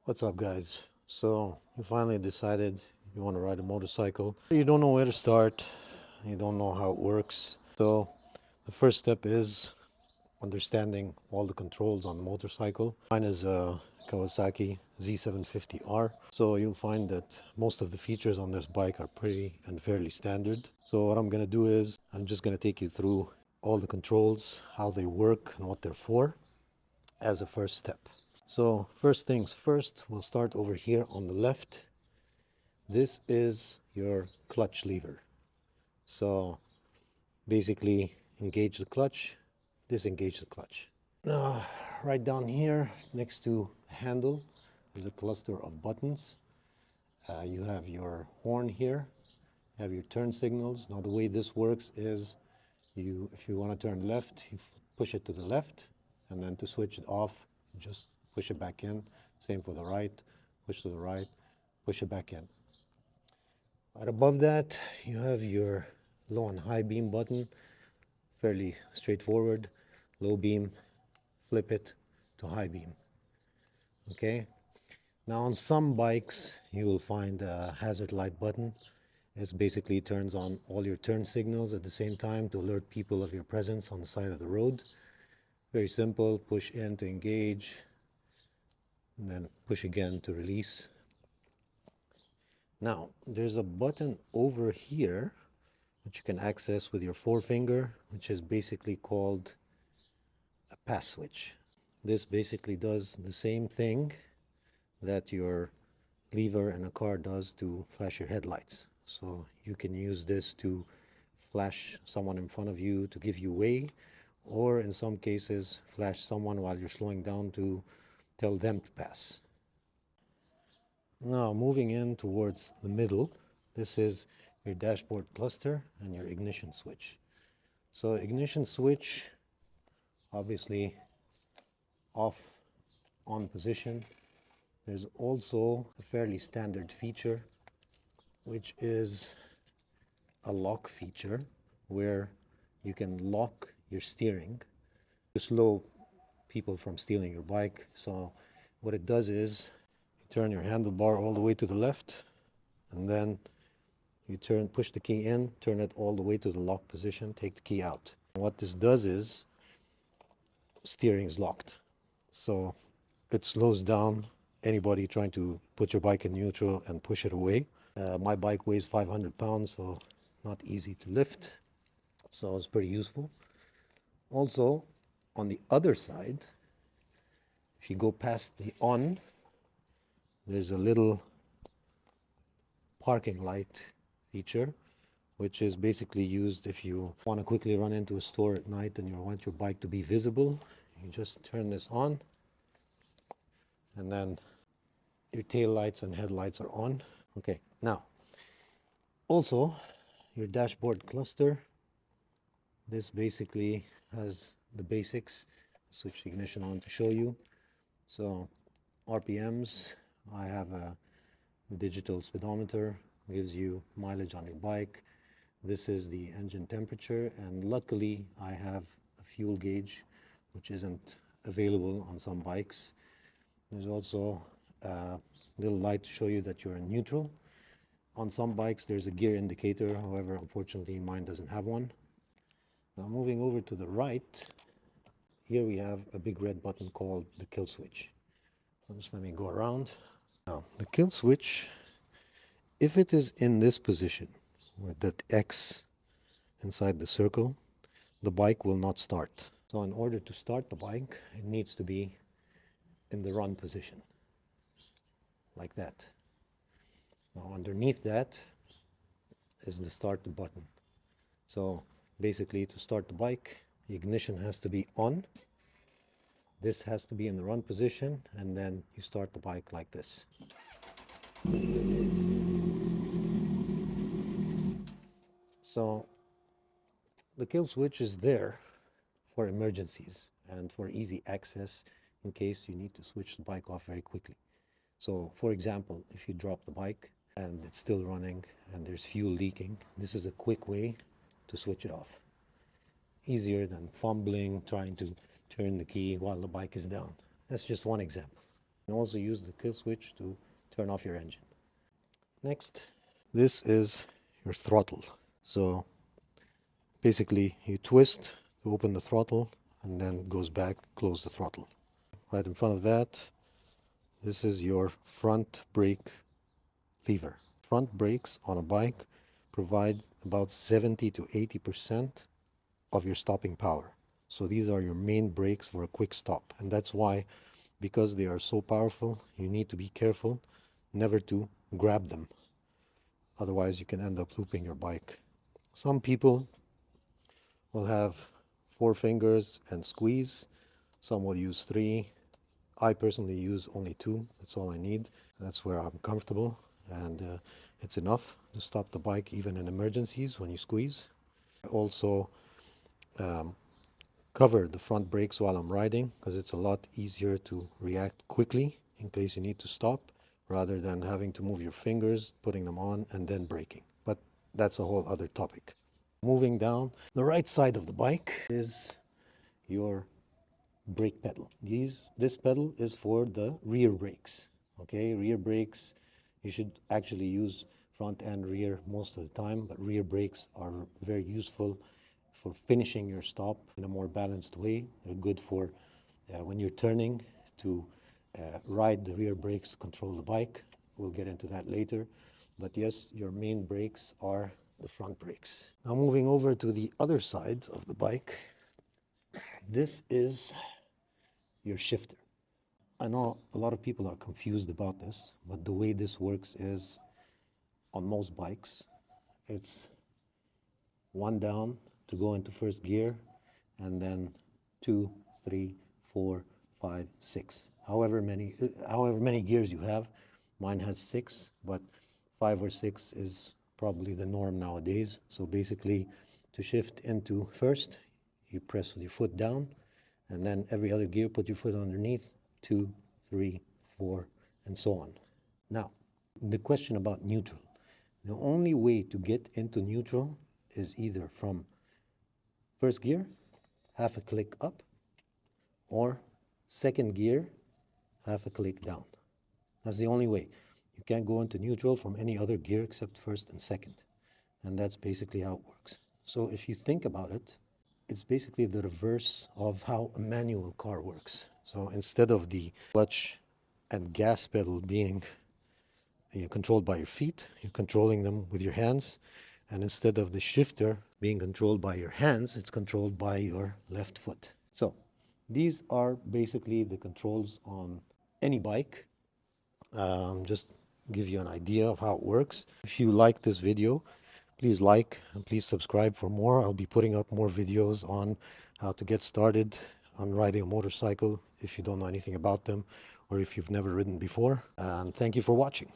What's up, guys? So you finally decided you want to ride a motorcycle. You don't know where to start. You don't know how it works. So the first step is understanding all the controls on the motorcycle. Mine is a Kawasaki Z750R. So you'll find that most of the features on this bike are pretty and fairly standard. So what I'm going to do is I'm just going to take you through all the controls, how they work and what they're for as a first step. So first things first, we'll start over here on the left. This is your clutch lever. So basically engage the clutch, disengage the clutch. Now right down here next to the handle is a cluster of buttons. You have your horn here, you have your turn signals. Now the way this works is if you want to turn left, you push it to the left, and then to switch it off, you just push it back in. Same for the right, push to the right, push it back in. Right above that, you have your low and high beam button. Fairly straightforward. Low beam, flip it to high beam. Okay. Now on some bikes, you will find a hazard light button. It basically turns on all your turn signals at the same time to alert people of your presence on the side of the road. Very simple. Push in to engage, and then push again to release. Now there's a button over here which you can access with your forefinger, which is basically called a pass switch. This basically does the same thing that your lever in a car does to flash your headlights. So you can use this to flash someone in front of you to give you way, or in some cases flash someone while you're slowing down to tell them to pass. Now moving in towards the middle, this is your dashboard cluster and your ignition switch. So ignition switch, obviously off, on position. There's also a fairly standard feature, which is a lock feature where you can lock your steering to slow people from stealing your bike. So what it does is you turn your handlebar all the way to the left, and then you push the key in, turn it all the way to the lock position, take the key out. What this does is steering is locked. So it slows down anybody trying to put your bike in neutral and push it away. My bike weighs 500 pounds, so not easy to lift. So it's pretty useful. Also, on the other side, if you go past the on, there's a little parking light feature, which is basically used if you want to quickly run into a store at night and you want your bike to be visible. You just turn this on, and then your tail lights and headlights are on. Okay, now also your dashboard cluster. This basically has the basics. Switch the ignition on to show you. So RPMs, I have a digital speedometer, gives you mileage on your bike. This is the engine temperature, and luckily I have a fuel gauge, which isn't available on some bikes. There's also a little light to show you that you're in neutral. On some bikes there's a gear indicator, however unfortunately mine doesn't have one. Now moving over to the right, here we have a big red button called the kill switch. So just let me go around. Now the kill switch, if it is in this position with that X inside the circle, the bike will not start. So in order to start the bike, it needs to be in the run position, like that. Now underneath that is the start button. So basically to start the bike, the ignition has to be on. This has to be in the run position, and then you start the bike like this. So the kill switch is there for emergencies and for easy access in case you need to switch the bike off very quickly. So for example, if you drop the bike and it's still running and there's fuel leaking, this is a quick way to switch it off. Easier than fumbling, trying to turn the key while the bike is down. That's just one example. can also use the kill switch to turn off your engine. Next, this is your throttle. So basically you twist to open the throttle and then goes back, close the throttle. Right in front of that, this is your front brake lever. Front brakes on a bike provide about 70 to 80% of your stopping power. So these are your main brakes for a quick stop. And that's why, because they are so powerful, you need to be careful never to grab them. Otherwise you can end up looping your bike. Some people will have 4 fingers and squeeze. Some will use 3. I personally use only 2. That's all I need. That's where I'm comfortable, and it's enough to stop the bike even in emergencies when you squeeze. I also cover the front brakes while I'm riding because it's a lot easier to react quickly in case you need to stop rather than having to move your fingers, putting them on, and then braking. But that's a whole other topic. Moving down, the right side of the bike is your brake pedal. This pedal is for the rear brakes. Okay, rear brakes, you should actually use front and rear most of the time, but rear brakes are very useful for finishing your stop in a more balanced way. They're good for when you're turning to ride the rear brakes, control the bike. We'll get into that later. But yes, your main brakes are the front brakes. Now moving over to the other side of the bike, this is your shifter. I know a lot of people are confused about this, but the way this works is on most bikes, it's 1 down to go into first gear, and then 2, 3, 4, 5, 6. However many gears you have. Mine has 6, but 5 or 6 is probably the norm nowadays. So basically, to shift into first, you press with your foot down, and then every other gear, put your foot underneath, 2, 3, 4, and so on. Now, the question about neutral. The only way to get into neutral is either from first gear, half a click up, or second gear, half a click down. That's the only way. You can't go into neutral from any other gear except first and second. And that's basically how it works. So if you think about it, it's basically the reverse of how a manual car works. So instead of the clutch and gas pedal being controlled by your feet, you're controlling them with your hands. And instead of the shifter being controlled by your hands, it's controlled by your left foot. So these are basically the controls on any bike. Just give you an idea of how it works. If you like this video, please like and please subscribe for more. I'll be putting up more videos on how to get started on riding a motorcycle if you don't know anything about them or if you've never ridden before. And thank you for watching.